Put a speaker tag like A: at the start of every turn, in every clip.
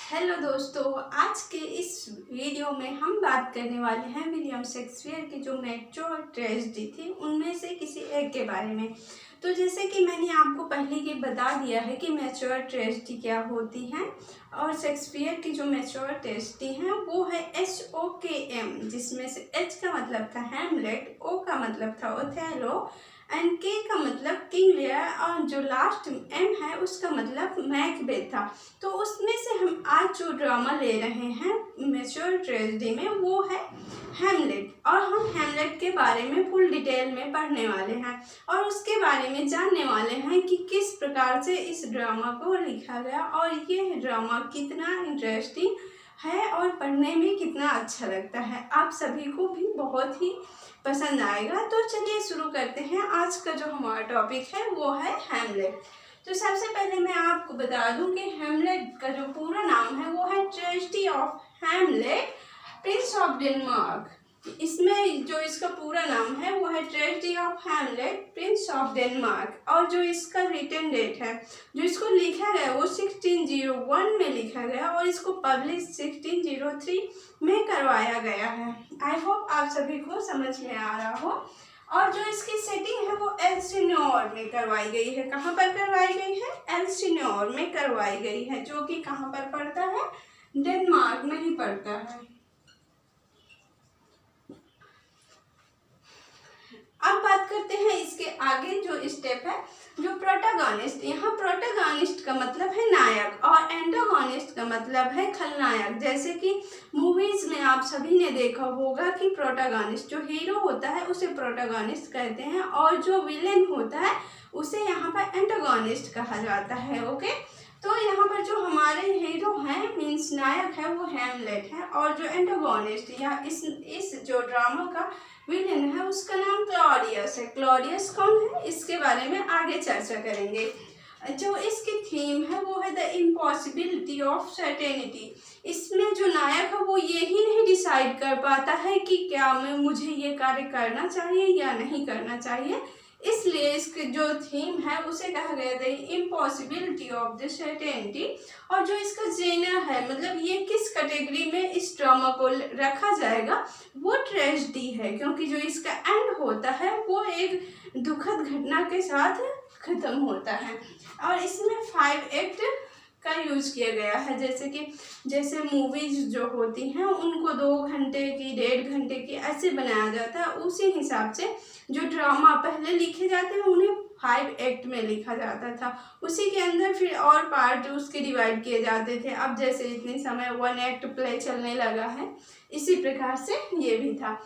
A: Hello दोस्तों, आज के इस वीडियो में हम बात करने वाले हैं विलियम शेक्सपियर की जो मेट्रो और ट्रेजेडी थी उनमें से किसी एक के बारे में। तो जैसे कि मैंने आपको पहले ही बता दिया है कि मेट्रो और ट्रेजेडी क्या होती हैं, और शेक्सपियर की जो मेट्रो और ट्रेजेडी हैं वो है HOKM, जिसमें से H का मतलब था हैमलेट, O का मतलब था ओथेलो एंड K का मतलब किंग लियर, और जो लास्ट M है उसका मतलब मैकबेथ था। तो उसमें से हम आज जो ड्रामा ले रहे हैं मेच्योर ट्रेजेडी में वो है हैमलेट, और हम हैमलेट के बारे में फुल डिटेल में पढ़ने वाले हैं और उसके बारे में जानने वाले हैं कि किस प्रकार से इस ड्रामा को लिखा गया और ये ड्रामा कितना इंटरेस्टिंग है और पढ़ने में कितना अच्छा लगता है। आप सभी को भी बहुत ही पसंद आएगा। तो चलिए शुरू करते हैं। आज का जो हमारा टॉपिक है वो है हैमलेट। तो सबसे पहले मैं आपको बता दूं कि हैमलेट का जो पूरा नाम है वो है tragedy of Hamlet Prince of Denmark. इसमें जो इसका पूरा नाम है वो है tragedy of Hamlet Prince of Denmark, और जो इसका रिटन डेट है, जो इसको लिखा गया वो 1601 में लिखा गया और इसको पब्लिश 1603 में करवाया गया है। आई होप आप सभी को समझ में आ रहा हो। और जो इसकी सेटिंग है वो एल्सिनोर में करवाई गई है। कहाँ पर करवाई गई है? एल्सिनोर में करवाई गई है, जो कि कहाँ पर पड़ता है? डेनमार्क में ही पड़ता है। अब बात करते हैं इसके आगे जो स्टेप है, जो प्रोटैगनिस्ट। यहाँ प्रोटैगनिस्ट का मतलब है नायक और एंटागनिस्ट का मतलब है खलनायक। जैसे कि मूवीज में आप सभी ने देखा होगा कि प्रोटैगनिस्ट जो हीरो होता है उसे प्रोटैगनिस्ट कहते हैं, और जो विलेन होता है उसे यहाँ पर एंटागनिस्ट कहा जाता है। ओके, तो यहाँ पर जो हमारे हीरो हैं मीन्स नायक है वो हैमलेट है, और जो एंटागनिस्ट या इस जो ड्रामा का विलेन है उसका नाम क्लॉडियस है। क्लॉडियस कौन है इसके बारे में आगे चर्चा करेंगे। जो इसकी थीम है वो है द इम्पॉसिबिलिटी ऑफ सर्टेनिटी। इसमें जो नायक है वो ये ही नहीं डिसाइड कर पाता है कि क्या मुझे ये कार्य करना चाहिए या नहीं करना चाहिए, इसलिए इसके जो थीम है उसे कहा गया the impossibility of the certainty. और जो इसका जेनर है, मतलब ये किस कैटेगरी में इस ड्रामा को रखा जाएगा, वो ट्रेजेडी है, क्योंकि जो इसका एंड होता है वो एक दुखद घटना के साथ खत्म होता है। और इसमें 5 एक्ट का यूज किया गया है। जैसे मूवीज जो होती हैं उनको 2 घंटे की, 1.5 घंटे की ऐसे बनाया जाता है, उसी हिसाब से जो ड्रामा पहले लिखे जाते हैं उन्हें 5 एक्ट में लिखा जाता था। उसी के अंदर फिर और पार्ट उसके डिवाइड किए जाते थे। अब जैसे इतने समय 1 एक्ट प्ले चलने लगा है, इसी प्रकार से ये भी था।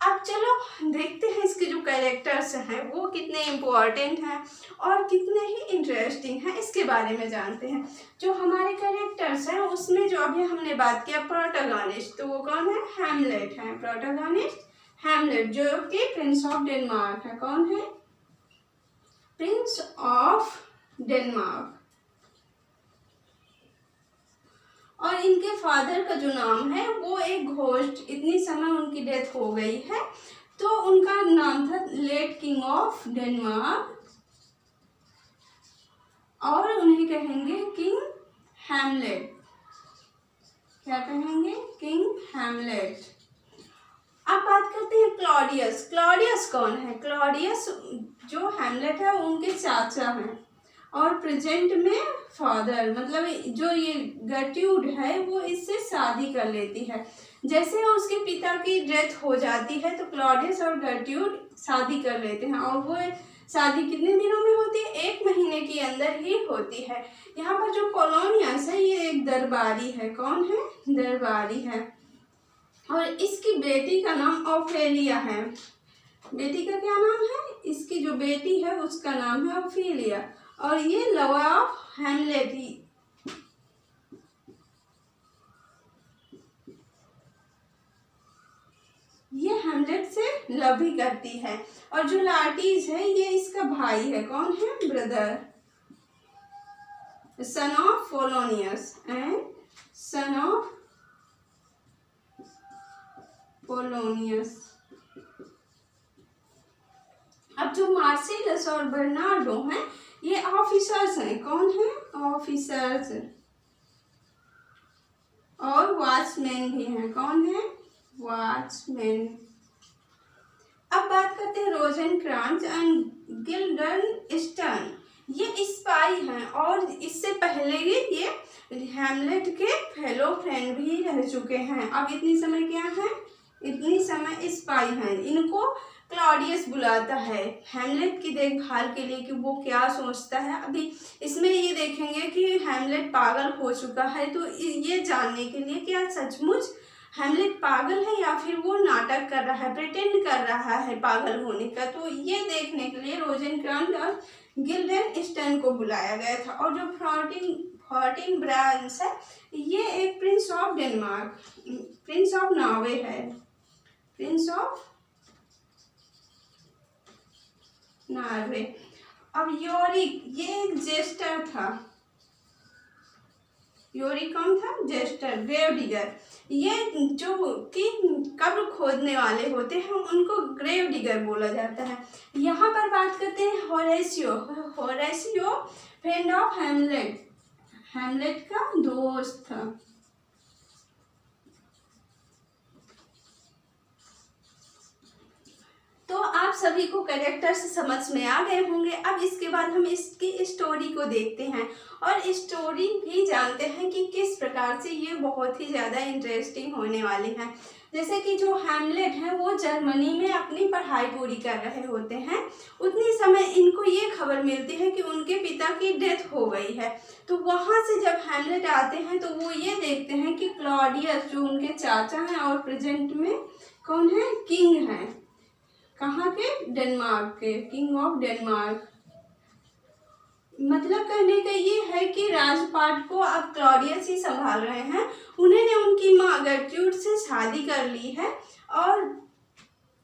A: अब चलो देखते हैं इसके जो कैरेक्टर्स हैं वो कितने इम्पोर्टेंट हैं और कितने ही इंटरेस्टिंग हैं, इसके बारे में जानते हैं। जो हमारे कैरेक्टर्स हैं उसमें जो अभी हमने बात किया प्रोटैगनिस्ट, तो वो कौन है? हैमलेट है। प्रोटैगनिस्ट हैमलेट, जो कि प्रिंस ऑफ डेनमार्क है। कौन है? Prince of Denmark. और इनके फादर का जो नाम है वो एक घोस्ट, इतनी समय उनकी डेथ हो गई है, तो उनका नाम था लेट किंग ऑफ डेनमार्क, और उन्हें कहेंगे किंग हैमलेट। क्या कहेंगे? King Hamlet. अब बात करते हैं क्लॉडियस। क्लॉडियस कौन है? क्लॉडियस जो हैमलेट है उनके चाचा हैं, और प्रेजेंट में फादर, मतलब जो ये गर्ट्यूड है वो इससे शादी कर लेती है। जैसे उसके पिता की डेथ हो जाती है तो क्लॉडियस और गर्ट्यूड शादी कर लेते हैं, और वो शादी कितने दिनों में होती है? 1 महीने के अंदर ही होती है। यहाँ पर जो पोलोनियस है ये एक दरबारी है। कौन है? दरबारी है, और इसकी बेटी का नाम ओफेलिया है। बेटी का क्या नाम है? इसकी जो बेटी है उसका नाम है ओफेलिया, और ये लवर ऑफ हैमलेट ही। ये हैमलेट से लव भी करती है, और जो लार्टिस है ये इसका भाई है। कौन है? Brother, son of Polonius and son of Polonius. अब जो मार्सिलस और बर्नार्डो हैं ये ऑफिसर्स हैं। कौन है? ऑफिसर्स। वॉचमैन भी हैं। कौन है? वॉचमैन। अब बात करते हैं रोजेनक्रांत्ज एंड गिल्डनस्टर्न। ये स्पाई हैं और इससे पहले ये हैमलेट के फेलो फ्रेंड भी रह चुके हैं। अब इतनी समय क्या है? इतनी समय स्पाई हैं। इनको क्लॉडियस बुलाता है हैमलेट की देखभाल के लिए कि वो क्या सोचता है। अभी इसमें ये देखेंगे कि हैमलेट पागल हो चुका है, तो ये जानने के लिए क्या सचमुच हैमलेट पागल है या फिर वो नाटक कर रहा है, प्रिटेंड कर रहा है पागल होने का, तो ये देखने के लिए रोजेनक्रांत्ज और गिल्डनस्टर्न को बुलाया गया था। और जो फोर्टिनब्रांड्स है ये एक prince of Denmark, prince of Norway है, प्रिंस ऑफ नॉर्वे। अब योरिक ये एक जेस्टर था। योरिक कौन था? Jester, grave digger. ये जो कि कब्र खोदने वाले होते हैं उनको ग्रेव डिगर बोला जाता है। यहाँ पर बात करते हैं Horatio. Horatio friend of Hamlet, Hamlet का दोस्त था। तो आप सभी को कैरेक्टर्स समझ में आ गए होंगे। अब इसके बाद हम इसकी स्टोरी को देखते हैं और स्टोरी भी जानते हैं कि किस प्रकार से ये बहुत ही ज़्यादा इंटरेस्टिंग होने वाली है। जैसे कि जो हैमलेट है वो जर्मनी में अपनी पढ़ाई पूरी कर रहे होते हैं, उतनी समय इनको ये खबर मिलती है कि उनके पिता की डेथ हो गई है। तो वहाँ से जब हैमलेट आते हैं तो वो ये देखते हैं कि क्लॉडियस जो उनके चाचा हैं और प्रेजेंट में कौन है? किंग हैं। कहाँ के? डेनमार्क के, किंग ऑफ डेनमार्क। मतलब कहने का ये है कि राजपाट को अब क्लॉडियस ही संभाल रहे हैं। उन्होंने उनकी माँ गर्ट्रूड से शादी कर ली है और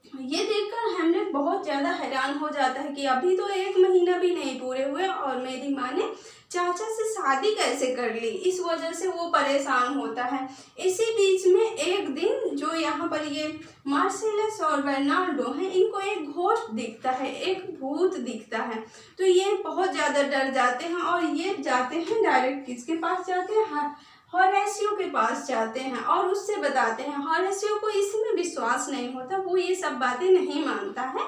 A: ये देखकर हैमलेट बहुत ज़्यादा हैरान हो जाता है कि अभी तो 1 महीना भी नहीं पूरे हुए और मेरी माँ ने चाचा से शादी कैसे कर ली। इस वजह से वो परेशान होता है। इसी बीच में एक दिन जो यहाँ पर ये मार्सेलस और बर्नार्डो हैं, इनको एक घोस्ट दिखता है, एक भूत दिखता है। तो ये बहुत ज़्यादा डर जाते हैं और ये जाते हैं डायरेक्ट किसके पास जाते हैं? होरेशियो के पास जाते हैं और उससे बताते हैं। होरेशियो को इसमें विश्वास नहीं होता, वो ये सब बातें नहीं मानता है,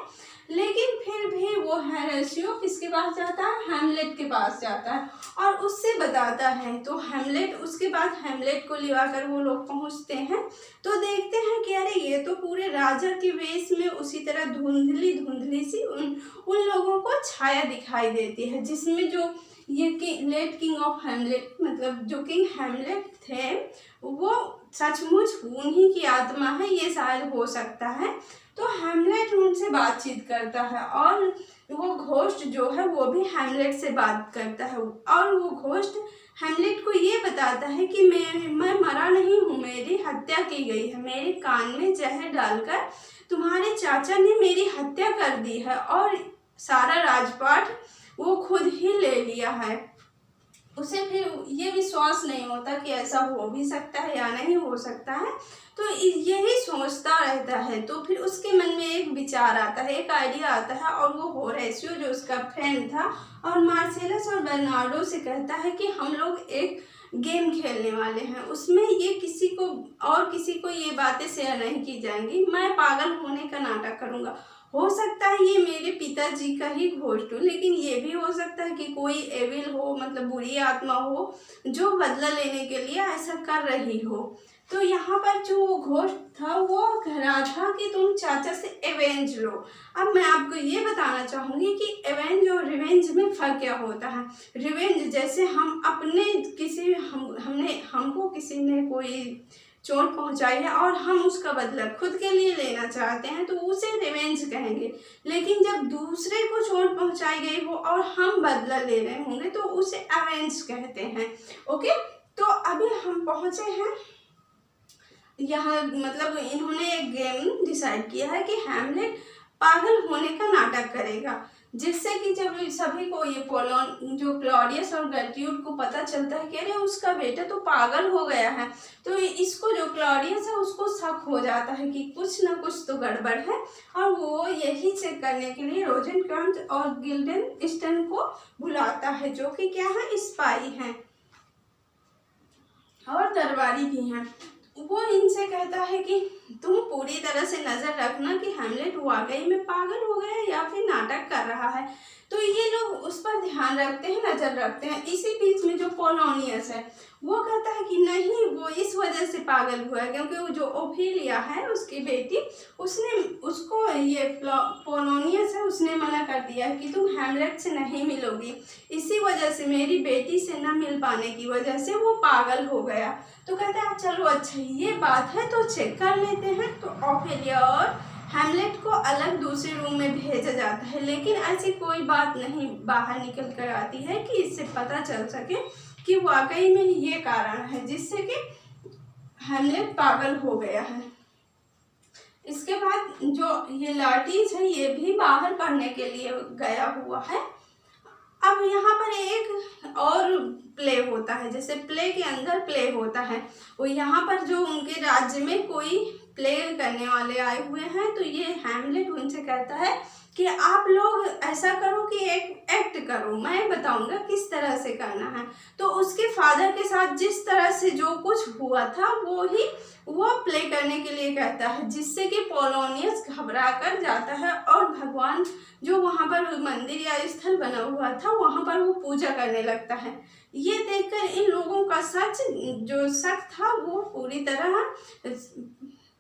A: लेकिन फिर भी वो होरेशियो किसके पास जाता है? हैमलेट के पास जाता है और उससे बताता है। तो हैमलेट उसके बाद हैमलेट को लिवाकर वो लोग पहुंचते हैं तो देखते हैं कि अरे ये तो पूरे राजा के वेश में उसी तरह धुंधली धुंधली सी उन लोगों को छाया दिखाई देती है, जिसमें जो ये लेट किंग ऑफ हैमलेट मतलब जो किंग हैमलेट थे वो सचमुच उन्हीं की आत्मा है, ये शायद हो सकता है। तो हैमलेट उनसे बातचीत करता है और वो घोस्ट जो है वो भी हैमलेट से बात करता है और वो घोस्ट हैमलेट को ये बताता है कि मैं मरा नहीं हूँ, मेरी हत्या की गई है, मेरे कान में जहर डालकर तुम्हारे चाचा ने मेरी हत्या कर दी है और सारा राजपाट वो खुद ही ले लिया है। उसे फिर ये विश्वास नहीं होता कि ऐसा हो भी सकता है या नहीं हो सकता है, तो यही सोचता रहता है। तो फिर उसके मन में एक विचार आता है, एक आइडिया आता है और वो होरेशियो जो उसका फ्रेंड था और मार्सेलस और बर्नार्डो से कहता है कि हम लोग एक गेम खेलने वाले हैं, उसमें ये किसी को ये बातें शेयर नहीं की जाएंगी, मैं पागल होने का नाटक करूँगा। हो सकता है ये मेरे पिताजी का ही घोस्ट हो, लेकिन ये भी हो सकता है कि कोई एविल हो, मतलब बुरी आत्मा हो जो बदला लेने के लिए ऐसा कर रही हो। तो यहाँ पर जो घोस्ट था वो कह रहा था कि तुम चाचा से एवेंज लो। अब मैं आपको ये बताना चाहूँगी कि एवेंज और रिवेंज में फ़र्क क्या होता है। रिवेंज जैसे हम अपने हमको किसी ने कोई चोट पहुंचाई है और हम उसका बदला खुद के लिए लेना चाहते हैं तो उसे रिवेंज कहेंगे, लेकिन जब दूसरे को चोट पहुंचाई गई हो और हम बदला ले रहे होंगे तो उसे अवेंज कहते हैं। ओके, तो अभी हम पहुंचे हैं यहाँ, मतलब इन्होंने एक गेम डिसाइड किया है कि हैमलेट पागल होने का नाटक करेगा, जिससे कि जब सभी को ये जो क्लॉडियस और गर्ट्रूड को पता चलता है कि अरे उसका बेटा तो पागल हो गया है, तो इसको जो क्लॉडियस है उसको शक हो जाता है कि कुछ ना कुछ तो गड़बड़ है और वो यही चेक करने के लिए रोजेनक्रांत्ज और गिल्डनस्टर्न को बुलाता है, जो कि क्या है? स्पाई हैं और दरबारी भी हैं। वो इनसे कहता है कि तुम पूरी तरह से नज़र रखना कि हैमलेट वाकई में पागल हो गया या फिर नाटक कर रहा है। तो ये लोग उस पर ध्यान रखते हैं, नज़र रखते हैं। इसी बीच में जो पोलोनियस है वो कहता है कि नहीं, वो इस वजह से पागल हुआ है क्योंकि वो जो ओफेलिया है उसकी बेटी, उसने उसको ये पोलोनियस है उसने मना कर दिया है कि तुम हैमलेट से नहीं मिलोगी, इसी वजह से मेरी बेटी से न मिल पाने की वजह से वो पागल हो गया। तो कहता है चलो अच्छा ये बात है तो चेक कर लेते हैं। तो ओफेलिया और हैमलेट को अलग दूसरे रूम में भेजा जाता है, लेकिन ऐसी कोई बात नहीं बाहर निकल कर आती है कि इससे पता चल सके कि वाकई में ये कारण है जिससे कि हैमलेट पागल हो गया है। इसके बाद जो ये लार्टिस है ये भी बाहर पढ़ने के लिए गया हुआ है। अब यहाँ पर एक और प्ले होता है, जैसे प्ले के अंदर प्ले होता है, वो यहाँ पर जो उनके राज्य में कोई प्ले करने वाले आए हुए हैं, तो ये हैमलेट उनसे कहता है कि आप लोग ऐसा करो कि एक एक्ट करो, मैं बताऊंगा किस तरह से करना है। तो उसके फादर के साथ जिस तरह से जो कुछ हुआ था वो प्ले करने के लिए कहता है, जिससे कि पोलोनियस घबरा कर जाता है और भगवान जो वहाँ पर मंदिर या स्थल बना हुआ था वहाँ पर वो पूजा करने लगता है। ये देखकर इन लोगों का जो शक था वो पूरी तरह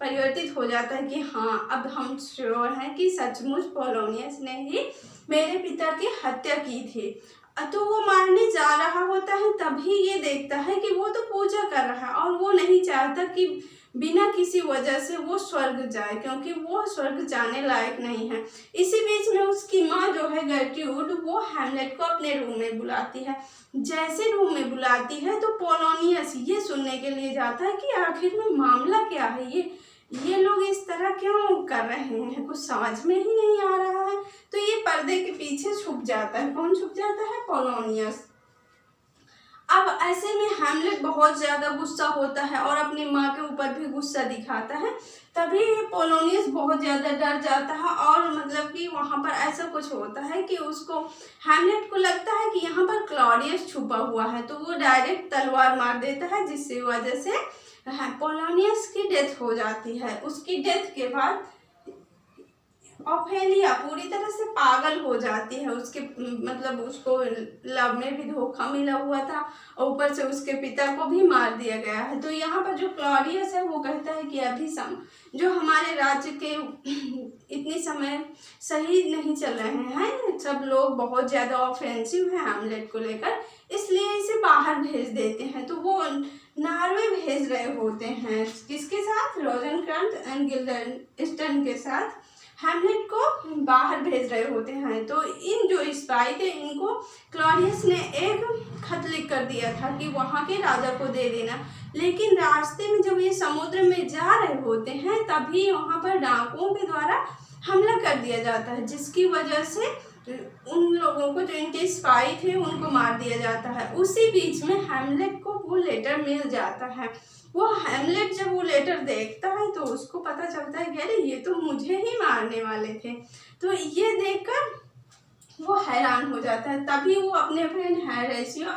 A: परिवर्तित हो जाता है कि हाँ, अब हम श्योर हैं कि सचमुच पोलोनियस ने ही मेरे पिता की हत्या की थी। तो वो मारने जा रहा होता है, तभी ये देखता है कि वो तो पूजा कर रहा है और वो नहीं चाहता कि बिना किसी वजह से वो स्वर्ग जाए, क्योंकि वो स्वर्ग जाने लायक नहीं है। इसी बीच में उसकी माँ जो है गर्ट्रूड, वो हैमलेट को अपने रूम में बुलाती है। जैसे रूम में बुलाती है तो पोलोनियस ये सुनने के लिए जाता है कि आखिर में मामला क्या है, ये लोग इस तरह क्यों कर रहे हैं, कुछ समझ में ही नहीं आ रहा है। तो ये पर्दे के पीछे छुप जाता है। कौन छुप जाता है? पोलोनियस। अब ऐसे में हैमलेट बहुत ज़्यादा गुस्सा होता है और अपनी माँ के ऊपर भी गुस्सा दिखाता है। तभी पोलोनियस बहुत ज़्यादा डर जाता है और मतलब कि वहाँ पर ऐसा कुछ होता है कि उसको हैमलेट को लगता है कि यहाँ पर क्लॉडियस छुपा हुआ है, तो वो डायरेक्ट तलवार मार देता है, जिसकी वजह से पोलोनियस की डेथ हो जाती है। उसकी डेथ के बाद ओफेलिया पूरी तरह से पागल हो जाती है। उसके मतलब उसको लव में भी धोखा मिला हुआ था और ऊपर से उसके पिता को भी मार दिया गया है। तो यहाँ पर जो क्लॉडियस है वो कहता है कि अभी जो हमारे राज्य के इतनी समय सही नहीं चल रहे हैं, सब लोग बहुत ज़्यादा ऑफेंसिव हैं हैमलेट को लेकर, इसलिए इसे बाहर भेज देते हैं। तो वो नॉर्वे भेज रहे होते हैं, किसके साथ? रोजेनक्रंट्ज़ एंड गिल्डेस्टर्न के साथ हैमलेट को बाहर भेज रहे होते हैं। तो इन जो स्पाई थे इनको क्लॉडियस ने एक खत लिख कर दिया था कि वहाँ के राजा को दे देना, लेकिन रास्ते में जब ये समुद्र में जा रहे होते हैं तभी वहाँ पर डाकुओं के द्वारा हमला कर दिया जाता है, जिसकी वजह से उन लोगों को जो इनके स्पाई थे उनको मार दिया जाता है। उसी बीच में हैमलेट को वो लेटर मिल जाता है। वो हैमलेट जब वो लेटर देखता है तो उसको पता चलता है कि अरे ये तो मुझे ही मारने वाले थे। तो ये देखकर वो हैरान हो जाता है। तभी वो अपने फ्रेंड होरेशियो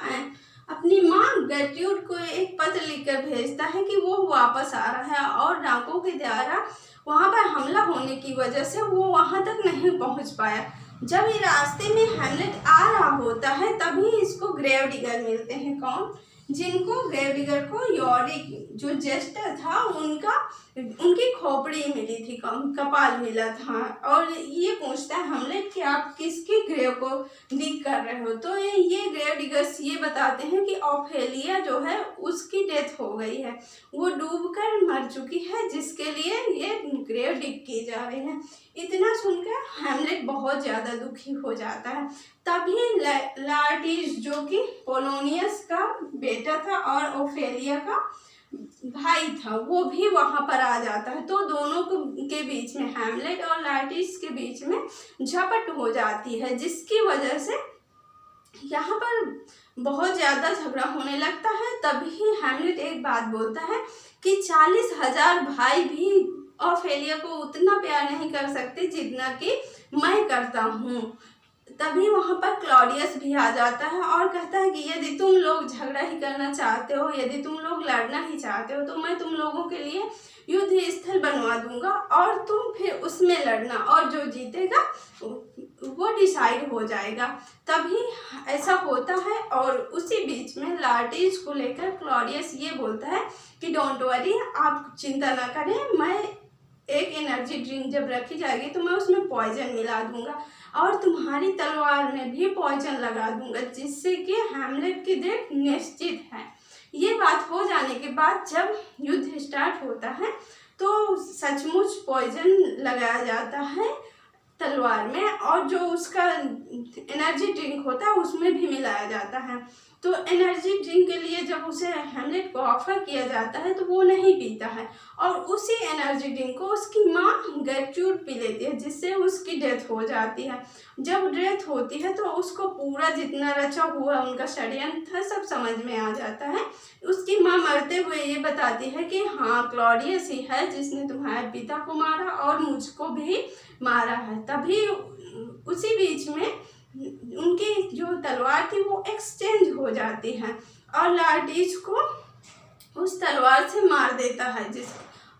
A: अपनी माँ गर्ट्रूड को एक पत्र लिखकर भेजता है कि वो वापस आ रहा है और डाकुओं के द्वारा वहाँ पर हमला होने की वजह से वो वहाँ तक नहीं पहुँच पाया। जब ये रास्ते में हैमलेट आ रहा होता है तभी इसको ग्रेवडिगर मिलते हैं। कौन? जिनको ग्रेवडिगर को यॉरिक जो जेस्टर था उनकी खोपड़ी मिली थी, कपाल मिला था, और ये पूछता है हैमलेट कि आप किसकी ग्रेव को डिग कर रहे हो। तो ये ग्रेवडिगर्स ये बताते हैं कि ओफेलिया जो है उसकी डेथ हो गई है, वो डूबकर मर चुकी है, जिसके लिए ये ग्रेव डिग की जा रही है। इतना सुनकर हैमलेट बहुत ज़्यादा दुखी हो जाता है। तभी लार्टिस जो कि पोलोनियस का बेटा था और ओफेलिया का भाई था वो भी वहाँ पर आ जाता है। तो दोनों के बीच में हैमलेट और लार्टिस के बीच में झपट हो जाती है, जिसकी वजह से यहाँ पर बहुत ज़्यादा झगड़ा होने लगता है। तभी हैमलेट एक बात बोलता है कि 40,000 भाई भी ओफेलिया को उतना प्यार नहीं कर सकते जितना कि मैं करता हूँ। तभी वहाँ पर क्लॉडियस भी आ जाता है और कहता है कि यदि तुम लोग झगड़ा ही करना चाहते हो, यदि तुम लोग लड़ना ही चाहते हो, तो मैं तुम लोगों के लिए युद्ध स्थल बनवा दूंगा और तुम फिर उसमें लड़ना, और जो जीतेगा वो डिसाइड हो जाएगा। तभी ऐसा होता है और उसी बीच में लार्टिस को लेकर क्लॉडियस ये बोलता है कि डोंट वरी, आप चिंता ना करें, मैं एक एनर्जी ड्रिंक जब रखी जाएगी तो मैं उसमें पॉइजन मिला दूंगा और तुम्हारी तलवार में भी पॉइजन लगा दूंगा, जिससे कि हैमलेट की डेथ निश्चित है। ये बात हो जाने के बाद जब युद्ध स्टार्ट होता है तो सचमुच पॉइजन लगाया जाता है तलवार में, और जो उसका एनर्जी ड्रिंक होता है उसमें भी मिलाया जाता है। तो एनर्जी ड्रिंक के लिए जब उसे हैमलेट को ऑफर किया जाता है तो वो नहीं पीता है, और उसी एनर्जी ड्रिंक को उसकी माँ गेरट्रूड पी लेती है, जिससे उसकी डेथ हो जाती है। जब डेथ होती है तो उसको पूरा जितना रचा हुआ उनका षड्यंत्र था सब समझ में आ जाता है। उसकी माँ मरते हुए ये बताती है कि हाँ, क्लॉडियस ही है जिसने तुम्हारे पिता को मारा और मुझको भी मारा है। तभी उसी बीच में उनकी जो तलवार थी वो एक्सचेंज हो जाती है और लार्टिस को उस तलवार से मार देता है,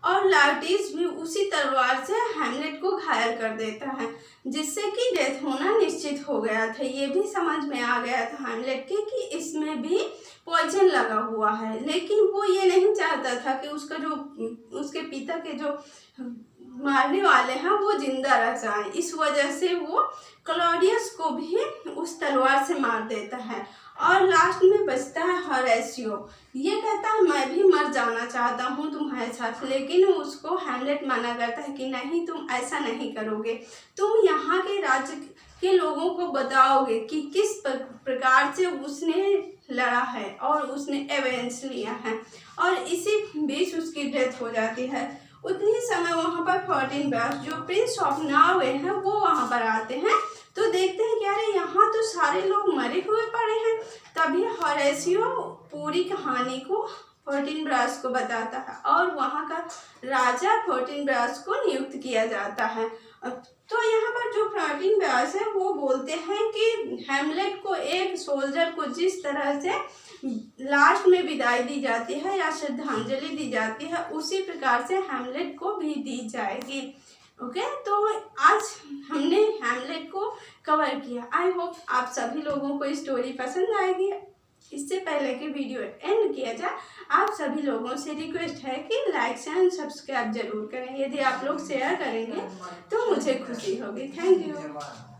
A: और लार्टिस भी उसी तलवार से हैमलेट को घायल कर देता है, जिससे कि डेथ होना निश्चित हो गया था। ये भी समझ में आ गया था हैमलेट के कि इसमें भी पॉइजन लगा हुआ है, लेकिन वो ये नहीं चाहता था कि उसका जो उसके पिता के जो मारने वाले हैं वो जिंदा रह जाएं। इस वजह से वो क्लॉडियस को भी उस तलवार से मार देता है। और लास्ट में बचता है होरेशियो। ये कहता है मैं भी मर जाना चाहता हूँ तुम्हारे साथ, लेकिन उसको हैमलेट मना करता है कि नहीं, तुम ऐसा नहीं करोगे, तुम यहाँ के राज्य के लोगों को बताओगे कि किस प्रकार से उसने लड़ा है और उसने एवेंस लिया है, और इसी बीच उसकी डेथ हो जाती है। उतनी समय वहाँ पर फोर्टिनब्रास जो प्रिंस ऑफ नॉर्वे हैं वो वहाँ पर आते हैं, तो देखते हैं कि अरे यहाँ तो सारे लोग मरे हुए पड़े हैं। तभी होरेशियो पूरी कहानी को फोर्टिनब्रास को बताता है और वहाँ का राजा फोर्टिनब्रास को नियुक्त किया जाता है। तो यहाँ पर जो फोर्टिनब्रास है वो बोलते हैं कि हैमलेट को एक सोल्जर को जिस तरह से लास्ट में विदाई दी जाती है या श्रद्धांजलि दी जाती है, उसी प्रकार से हैमलेट को भी दी जाएगी। ओके, तो आज हमने हैमलेट को कवर किया। आई होप आप सभी लोगों को स्टोरी पसंद आएगी। इससे पहले कि वीडियो एंड किया जाए, आप सभी लोगों से रिक्वेस्ट है कि लाइक एंड सब्सक्राइब जरूर करें। यदि आप लोग शेयर करेंगे तो मुझे खुशी होगी। Thank you.